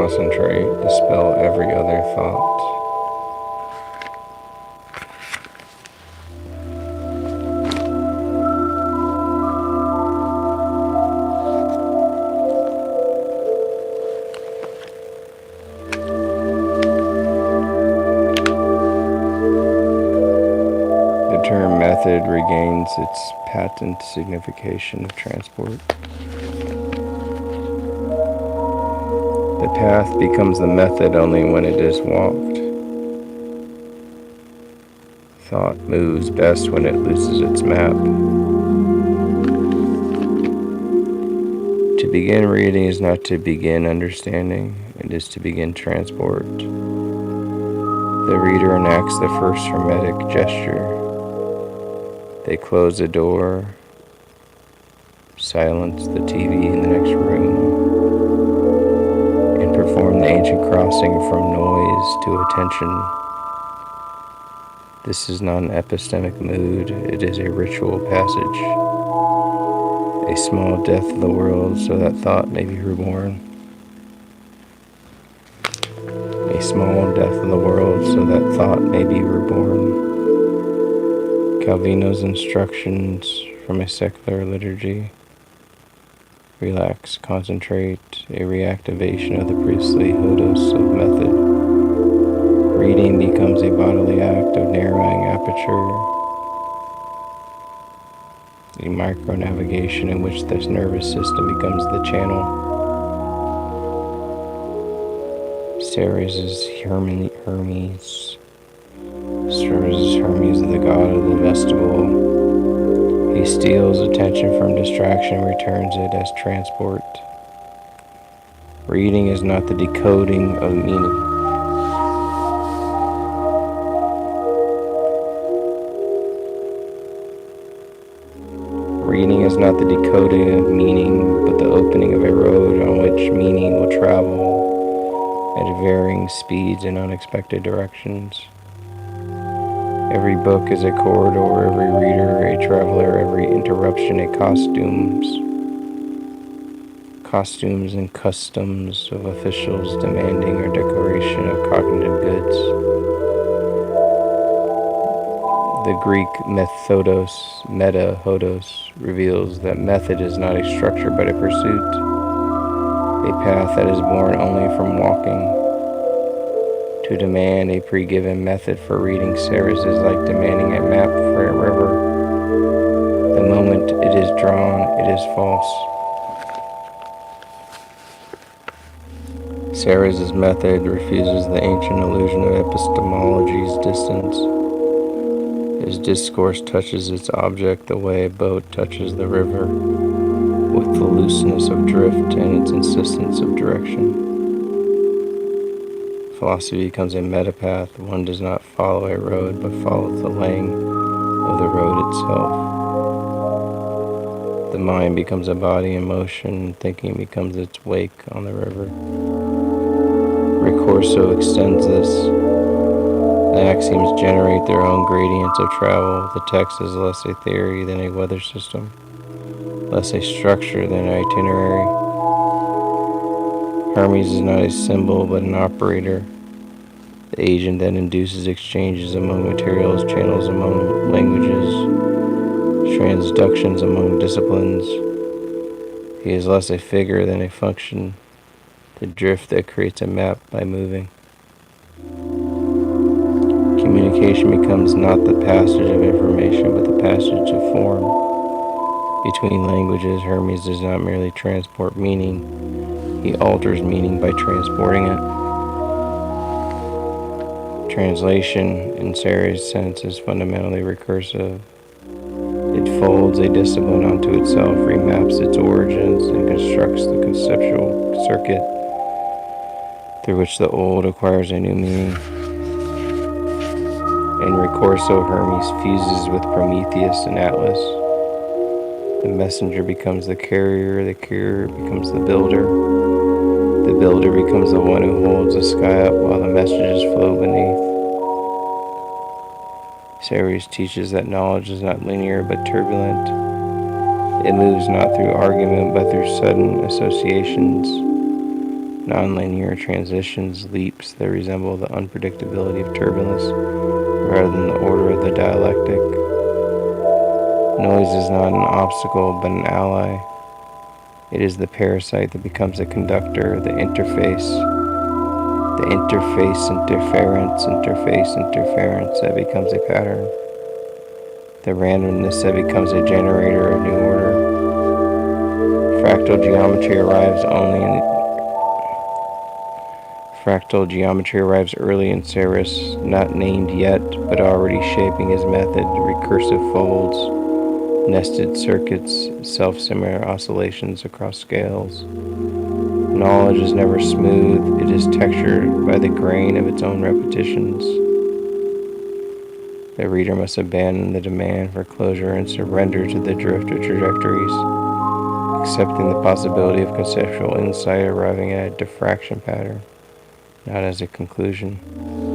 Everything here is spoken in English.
concentrate, dispel every other thought. The term method regains its patent signification of transport. The path becomes the method only when it is walked. Thought moves best when it loses its map. To begin reading is not to begin understanding, it is to begin transport. The reader enacts the first hermetic gesture. They close the door, silence the TV in the next room, and perform the ancient crossing from noise to attention. This is not an epistemic mood, it is a ritual passage. A small death of the world so that thought may be reborn. A small death of the world so that thought may be reborn. Calvino's instructions from a secular liturgy. Relax, concentrate, a reactivation of the priestly hodos of method. Reading becomes a bodily act of narrowing aperture, a micronavigation in which the nervous system becomes the channel. Ceres is Hermes. Ceres is Hermes, the god of the vestibule. He steals attention from distraction and returns it as transport. Reading is not the decoding of meaning. Reading is not the decoding of meaning, but the opening of a road on which meaning will travel at varying speeds in unexpected directions. Every book is a corridor, every reader a traveler, every interruption a costumes and customs of officials demanding a declaration of cognitive goods. The Greek meta-hodos, reveals that method is not a structure but a pursuit, a path that is born only from walking. To demand a pre-given method for reading Ceres is like demanding a map for a river. The moment it is drawn, it is false. Ceres' method refuses the ancient illusion of epistemology's distance. His discourse touches its object the way a boat touches the river, with the looseness of drift and its insistence of direction. Philosophy becomes a metapath. One does not follow a road, but follows the laying of the road itself. The mind becomes a body in motion, and thinking becomes its wake on the river. Ricorso extends this. The axioms generate their own gradients of travel. The text is less a theory than a weather system, less a structure than an itinerary. Hermes is not a symbol, but an operator, the agent that induces exchanges among materials, channels among languages, transductions among disciplines. He is less a figure than a function, the drift that creates a map by moving. Communication becomes not the passage of information, but the passage of form. Between languages, Hermes does not merely transport meaning, he alters meaning by transporting it. Translation, in Ceres' sense, is fundamentally recursive. It folds a discipline onto itself, remaps its origins, and constructs the conceptual circuit through which the old acquires a new meaning. In Ricorso, Hermes fuses with Prometheus and Atlas. The messenger becomes the carrier becomes the builder becomes the one who holds the sky up while the messages flow beneath. Ceres teaches that knowledge is not linear but turbulent. It moves not through argument but through sudden associations. nonlinear transitions, leaps that resemble the unpredictability of turbulence rather than the order of the dialectic. Noise is not an obstacle but an ally. It is the parasite that becomes a conductor, the interface interference that becomes a pattern, the randomness that becomes a generator of new order. Fractal geometry arrives early in Ceres, not named yet, but already shaping his method, recursive folds, nested circuits, self-similar oscillations across scales. Knowledge is never smooth, it is textured by the grain of its own repetitions. The reader must abandon the demand for closure and surrender to the drift of trajectories, accepting the possibility of conceptual insight arriving at a diffraction pattern, not as a conclusion.